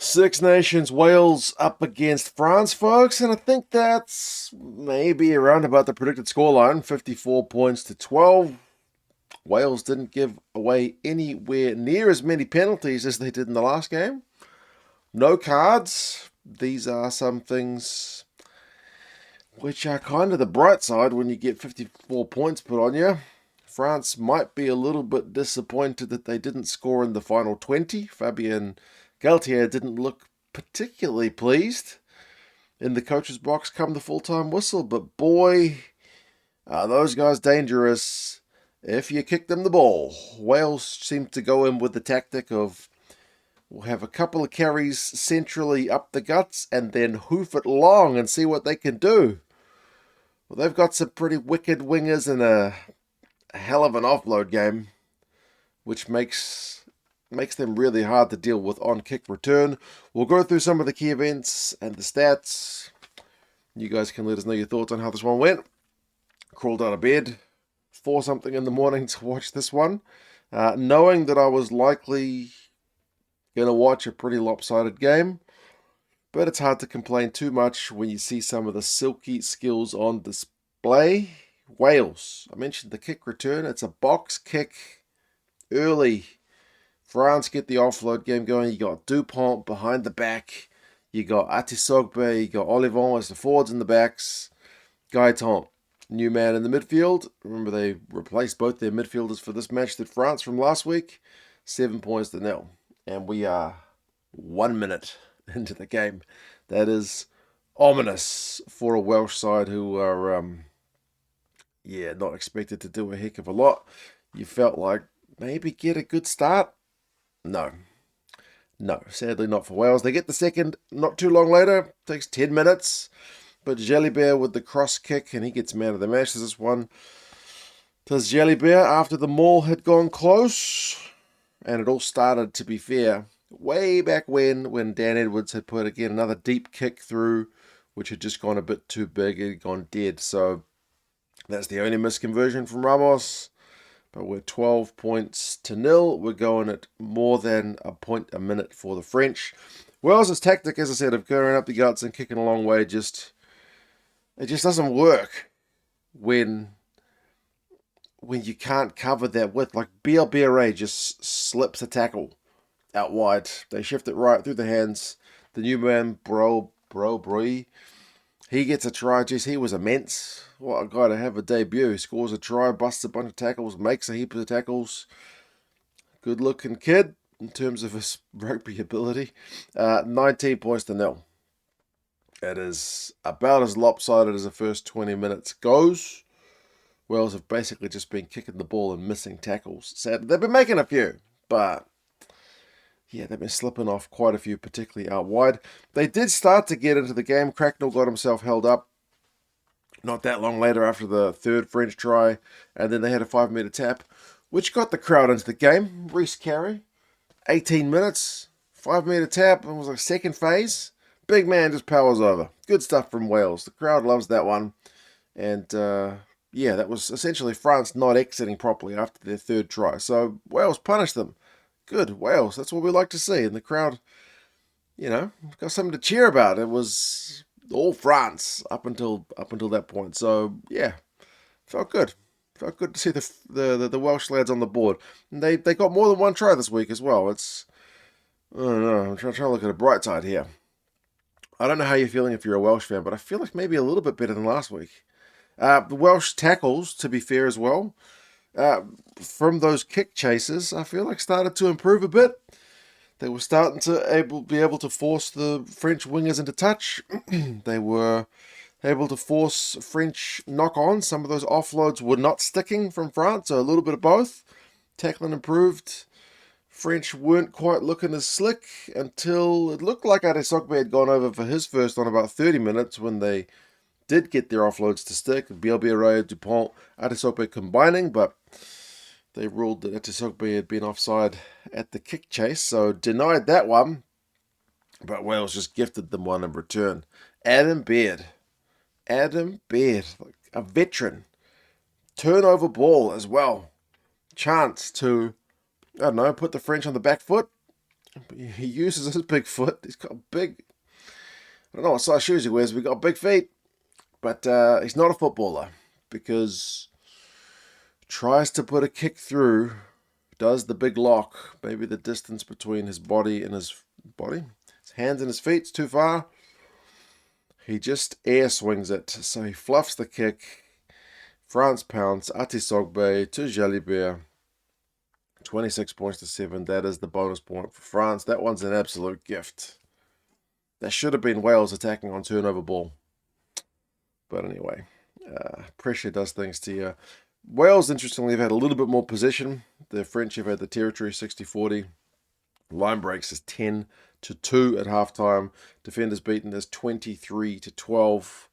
Six Nations Wales up against France, folks, and I think that's maybe around about the predicted scoreline, 54 points to 12. Wales didn't give away anywhere near as many penalties as they did in the last game. No cards. These are some things which are kind of the bright side when you get 54 points put on you. France might be a little bit disappointed that they didn't score in the final 20. Fabien Galtier didn't look particularly pleased in the coach's box come the full-time whistle, but boy, are those guys dangerous if you kick them the ball. Wales seemed to go in with the tactic of we'll have a couple of carries centrally up the guts and then hoof it long and see what they can do. Well, they've got some pretty wicked wingers and a hell of an offload game, which makes them really hard to deal with on kick return. We'll go through some of the key events and the stats. You guys can let us know your thoughts on how this one went. Crawled out of bed 4 something in the morning to watch this one, knowing that I was likely going to watch a pretty lopsided game. But it's hard to complain too much when you see some of the silky skills on display. Wales, I mentioned the kick return. It's a box kick early. France get the offload game going. You got Dupont behind the back. You got Atisogbe. You got Olivon as the forwards and the backs. Gaetan, new man in the midfield. Remember, they replaced both their midfielders for this match that France from last week. 7 points to 0. And we are 1 minute into the game. That is ominous for a Welsh side who are, not expected to do a heck of a lot. You felt like maybe get a good start. No, sadly not for Wales. They get the second not too long later. Takes 10 minutes. But Jalibert with the cross kick, and he gets man of the match. This one does Jalibert after the maul had gone close. And it all started, to be fair, way back when Dan Edwards had put, again, another deep kick through, which had just gone a bit too big. It had gone dead. So that's the only misconversion from Ramos. But we're 12 points to 0. We're going at more than a point a minute for the French. Wales' tactic, as I said, of going up the guts and kicking a long way, it just doesn't work when you can't cover that width. Like BLBRA just slips a tackle out wide. They shift it right through the hands. The new man, Bro, he gets a try. Jeez, he was immense. What a guy to have a debut. Scores a try, busts a bunch of tackles, makes a heap of tackles. Good looking kid in terms of his rugby ability. 19 points to 0. It is about as lopsided as the first 20 minutes goes. Wales have basically just been kicking the ball and missing tackles. Sad. They've been making a few, but yeah, they've been slipping off quite a few, particularly out wide. They did start to get into the game. Cracknell got himself held up not that long later after the third French try, and then they had a 5-metre tap, which got the crowd into the game. Reece Carey, 18 minutes, 5-metre tap, it was like second phase. Big man just powers over. Good stuff from Wales. The crowd loves that one. And that was essentially France not exiting properly after their third try. So Wales punished them. Good, Wales. That's what we like to see. And the crowd, got something to cheer about. It was all France up until that point. So yeah, felt good. Felt good to see the Welsh lads on the board. And they got more than one try this week as well. I don't know. I'm trying to look at a bright side here. I don't know how you're feeling if you're a Welsh fan, but I feel like maybe a little bit better than last week. The Welsh tackles, to be fair as well, from those kick chases, I feel like started to improve a bit. They were starting to be able to force the French wingers into touch. They were able to force French knock-ons. Some of those offloads were not sticking from France, so a little bit of both. Tackling improved. French weren't quite looking as slick until it looked like Adesogbe had gone over for his first on about 30 minutes when they did get their offloads to stick. Bielbiaré, Dupont, Adesogbe combining, but they ruled that Adesogbe had been offside at the kick chase, so denied that one. But Wales just gifted them one in return. Adam Baird, like a veteran. Turnover ball as well. Chance to, I don't know, put the French on the back foot. He uses his big foot. He's got big, I don't know what size shoes he wears, but he's got big feet. But he's not a footballer because tries to put a kick through, does the big lock. Maybe the distance between his body and his hands and his feet's too far. He just air swings it, so he fluffs the kick. France pounce, Atisogbe to Jalibert. 26 points to 7. That is the bonus point for France. That one's an absolute gift. That should have been Wales attacking on turnover ball. But anyway, pressure does things to you. Wales, interestingly, have had a little bit more possession. The French have had the territory 60-40. Line breaks is 10-2 at halftime. Defenders beaten is 23-12.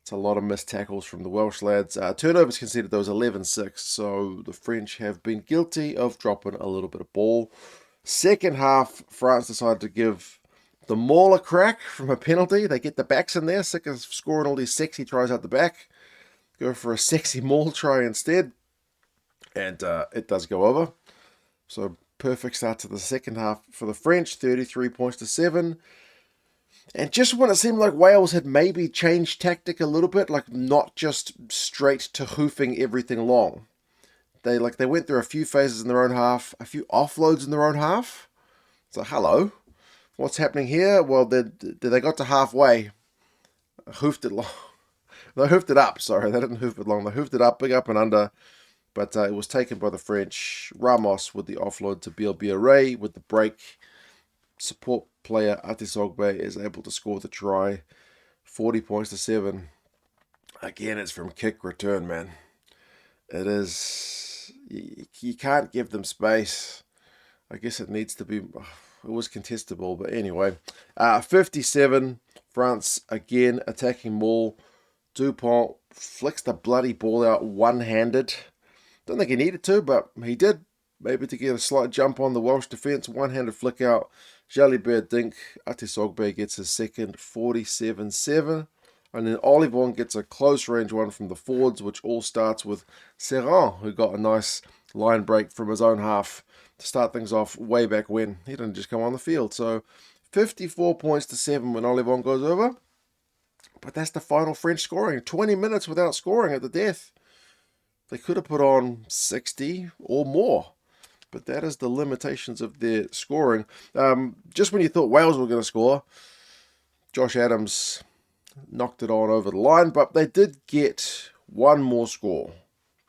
It's a lot of missed tackles from the Welsh lads. Turnovers conceded, those 11-6. So the French have been guilty of dropping a little bit of ball. Second half, France decided to give the Maul a crack from a penalty. They get the backs in there, sick of scoring all these sexy tries out the back. Go for a sexy Maul try instead. And it does go over. So perfect start to the second half for the French, 33 points to 7. And just when it seemed like Wales had maybe changed tactic a little bit, like not just straight to hoofing everything long. They went through a few phases in their own half, a few offloads in their own half. So hello, what's happening here? Well, they got to halfway, hoofed it long. They hoofed it up. Sorry, they didn't hoof it long. They hoofed it up, big up and under. But it was taken by the French. Ramos with the offload to Bielbiaré with the break. Support player Atisogbe is able to score the try. 40 points to 7. Again, it's from kick return, man. It is. You can't give them space. I guess it needs to be. It was contestable, but anyway. 57. France again attacking Maul. Dupont flicks the bloody ball out one-handed. Don't think he needed to, but he did. Maybe to get a slight jump on the Welsh defence. One-handed flick out. Jalibert dink. Atisogbe gets his second, 47-7. And then Olivon gets a close range one from the forwards, which all starts with Serran, who got a nice line break from his own half to start things off way back when. He didn't just come on the field. So 54 points to 7 when Olivon goes over. But that's the final French scoring. 20 minutes without scoring at the death. They could have put on 60 or more. But that is the limitations of their scoring. Just when you thought Wales were going to score, Josh Adams knocked it on over the line. But they did get one more score.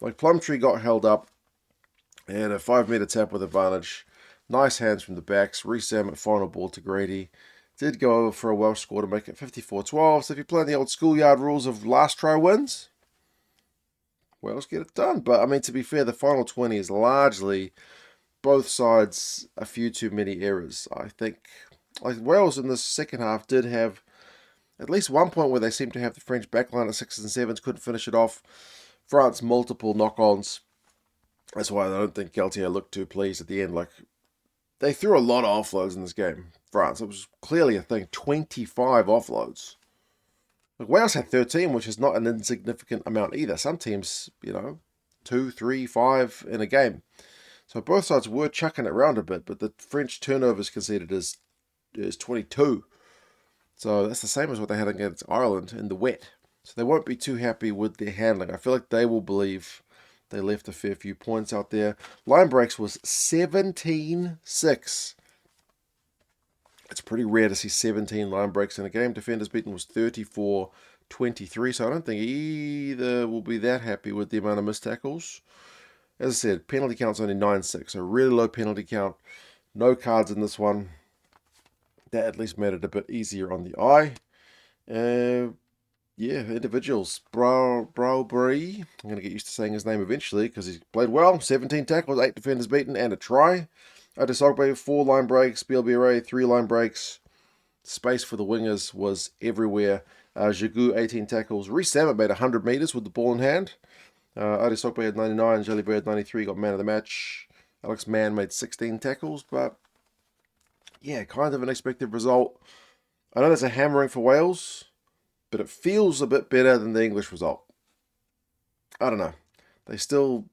Like Plumtree got held up and a 5-meter tap with advantage. Nice hands from the backs. Rees-Zamm at final ball to Grady. Did go over for a Welsh score to make it 54-12. So if you're playing the old schoolyard rules of last try wins, Wales get it done. But, I mean, to be fair, the final 20 is largely both sides a few too many errors. I think like Wales in the second half did have at least one point where they seemed to have the French backline at 6s and 7s, couldn't finish it off. France, multiple knock-ons. That's why I don't think Galtier looked too pleased at the end. Like, they threw a lot of offloads in this game, France. It was clearly a thing. 25 offloads. Like, Wales had 13, which is not an insignificant amount either. Some teams, 2, 3, 5 in a game. So both sides were chucking it around a bit, but the French turnovers conceded is 22. So that's the same as what they had against Ireland in the wet. So they won't be too happy with their handling. I feel like they will believe they left a fair few points out there. Line breaks was 17-6. It's pretty rare to see 17 line breaks in a game. Defenders beaten was 34-23. So I don't think either will be that happy with the amount of missed tackles. As I said, penalty count's only 9-6. So really low penalty count. No cards in this one. That at least made it a bit easier on the eye. Individuals. Browbury. I'm going to get used to saying his name eventually because he's played well. 17 tackles, 8 defenders beaten, and a try. Atisogbe, 4 line breaks. Bielbiaré, 3 line breaks. Space for the wingers was everywhere. Gigoux, 18 tackles. Rees-Zamm made 100 metres with the ball in hand. Atisogbe had 99. Jalibert had 93. Got man of the match. Alex Mann made 16 tackles, but yeah, kind of an expected result. I know that's a hammering for Wales, but it feels a bit better than the English result. I don't know. They still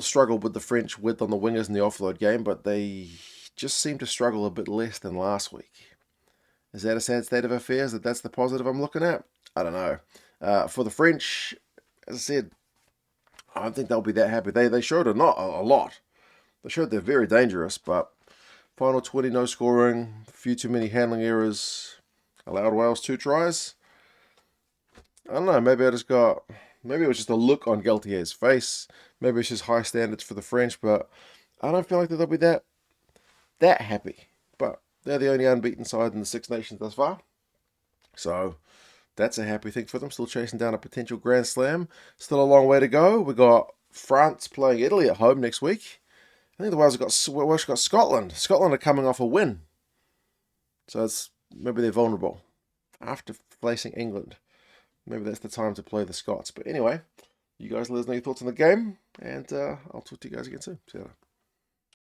struggled with the French width on the wingers in the offload game, but they just seem to struggle a bit less than last week. Is that a sad state of affairs? That's the positive I'm looking at? I don't know. For the French, as I said, I don't think they'll be that happy. They showed a lot. They showed they're very dangerous, but final 20, no scoring, a few too many handling errors, allowed Wales 2 tries. I don't know, maybe maybe it was just a look on Galtier's face. Maybe it's just high standards for the French, but I don't feel like they'll be that happy. But they're the only unbeaten side in the Six Nations thus far. So that's a happy thing for them. Still chasing down a potential Grand Slam. Still a long way to go. We got France playing Italy at home next week. I think the Wales got Scotland. Scotland are coming off a win, so maybe they're vulnerable after facing England. Maybe that's the time to play the Scots. But anyway, you guys let us know your thoughts on the game, and I'll talk to you guys again soon. See you later.